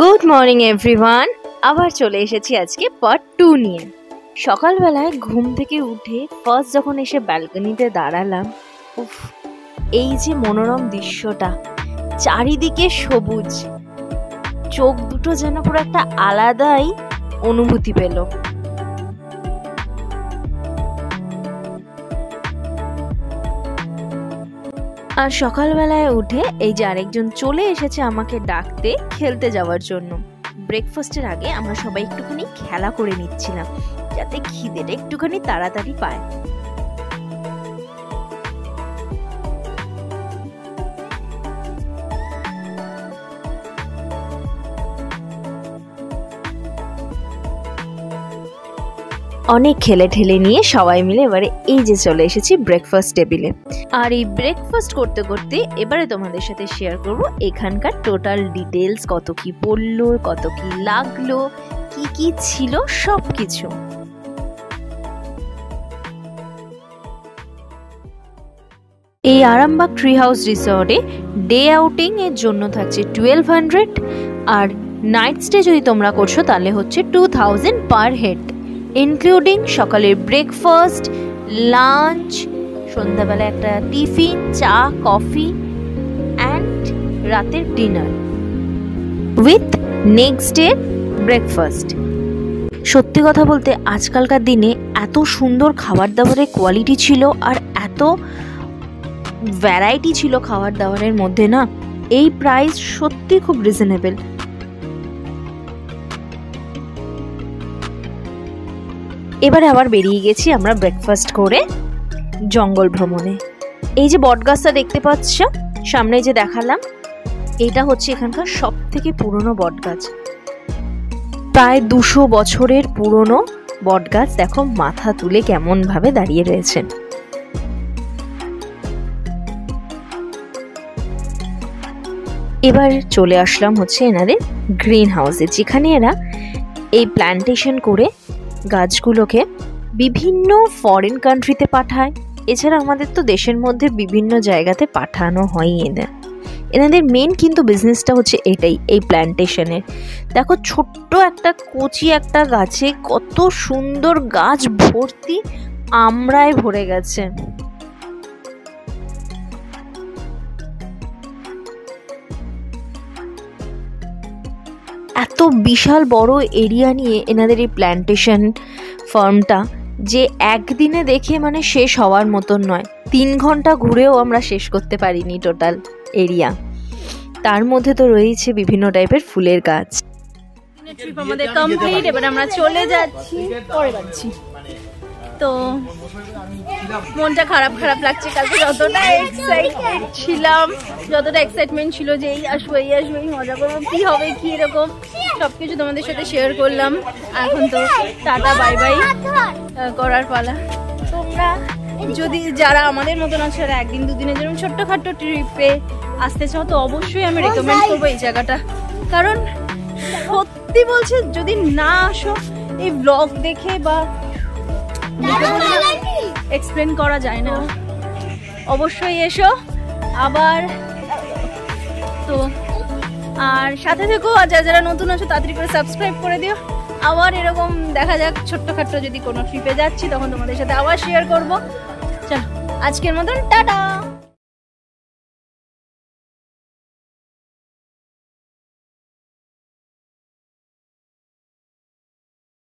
Good morning everyone. আবার চলে এসেছি আজকে পার্ট 2 নিয়ে। সকালবেলায় ঘুম থেকে উঠে ফার্স্ট যখন এসে ব্যালকনিতে দাঁড়ালাম, উফ, এই যে মনোরম দৃশ্যটা, চারিদিকে সবুজ, চোখ দুটো যেন পুরো একটা আলাদাই অনুভূতি পেল। আর সকালবেলায় উঠে এই যে আরেকজন চলে এসেছে আমাকে ডাকতে খেলতে যাওয়ার জন্য। ব্রেকফাস্টের আগে আমরা সবাই একটুখানি খেলা করে নিচ্ছিলাম যাতে খিদেটা একটুখানি তাড়াতাড়ি পায়। অনেক খেলে ঠেলে নিয়ে সবাই মিলে এবারে এই যে চলে এসেছি ব্রেকফাস্ট টেবিলে। আর এই ব্রেকফাস্ট করতে করতে এবারে তোমাদের সাথে শেয়ার করব এখানকার টোটাল ডিটেলস, কত কি পড়লো, কত কি লাগলো, কি কি ছিল সব কিছু। এই আরামবাগ ট্রি হাউস রিসর্টে ডে আউটিং এর জন্য থাকছে 1200, আর নাইট স্টে যদি তোমরা করছো তাহলে হচ্ছে 2000 পার হেড, ইনক্লুডিং সকালের ব্রেকফাস্ট, লাঞ্চ, সন্ধ্যাবেলা একটা টিফিন, চা, কফি অ্যান্ড রাতের dinner with next day breakfast. সত্যি কথা বলতে আজকালকার দিনে এত সুন্দর খাবার দাবারের কোয়ালিটি ছিল আর এত ভ্যারাইটি ছিল খাবার দাবারের মধ্যে না, এই প্রাইস সত্যি খুব রিজনেবল। এবারে আবার বেরিয়ে গেছি আমরা ব্রেকফাস্ট করে জঙ্গল ভ্রমণে। এই যে বটগাছটা দেখতে পাচ্ছ সামনে যে দেখালাম, এটা হচ্ছে এখানকার সব থেকে পুরনো বটগাছ, প্রায় 200 বছরের পুরনো বটগাছ। দেখো মাথা তুলে কেমন ভাবে দাঁড়িয়ে রয়েছে। এবার চলে আসলাম হচ্ছে এনাদের গ্রিন হাউসে, যেখানে এরা এই প্ল্যান্টেশন করে গাছগুলোকে বিভিন্ন ফরেন কান্ট্রিতে পাঠায়। এছাড়া আমাদের তো দেশের মধ্যে বিভিন্ন জায়গাতে পাঠানো হয় এনাদের মেন কিন্তু বিজনেসটা হচ্ছে এটাই, এই প্ল্যান্টেশনের। দেখো ছোট্ট একটা কচি একটা গাছে কত সুন্দর গাছ ভর্তি আমড়ায় ভরে গেছে। এত বিশাল বড় এরিয়া নিয়ে এনাদের এই প্ল্যান্টেশন ফার্মটা, যে একদিনে দেখে মানে শেষ হওয়ার মতন নয়, 3 ঘন্টা ঘুরেও আমরা শেষ করতে পারিনি টোটাল এরিয়া। তার মধ্যে তো রয়েছে বিভিন্ন টাইপের ফুলের গাছ। ট্রিপ আমাদের কমপ্লিট, এবার আমরা চলে যাচ্ছি পরে যাচ্ছি। তো মনটা খারাপ খারাপ লাগছে। কালকে যতটা এক্সাইটেড ছিলাম, যতটা এক্সাইটমেন্ট ছিল যে এই আসবো এই আসবো এই মজা করবো, কি হবে কি এরকম সবকিছু তোমাদের সাথে শেয়ার করলাম। এখন তো টাটা বাই বাই করার পালা। তোমরা যদি যারা আমাদের মতন আছে যারা একদিন দুদিনের জন্য ছোট্টখাট্টো ট্রিপে আসতে চাও তো অবশ্যই আমি রেকমেন্ড করবো এই জায়গাটা। কারণ সত্যি বলছে যদি না আসো এই ব্লগ দেখে বা এক্সপ্লেন করা যায় না, অবশ্যই এসো আবার। তো আর সাথে থেকো, আর যারা নতুন আছো তাড়াতাড়ি করে সাবস্ক্রাইব করে দিও। আবার এরকম দেখা যাক ছোট্টখাট্ট যদি কোনো ট্রিপে যাচ্ছি তখন তোমাদের সাথে আবার শেয়ার করবো। চলো আজকের মতন টাটা।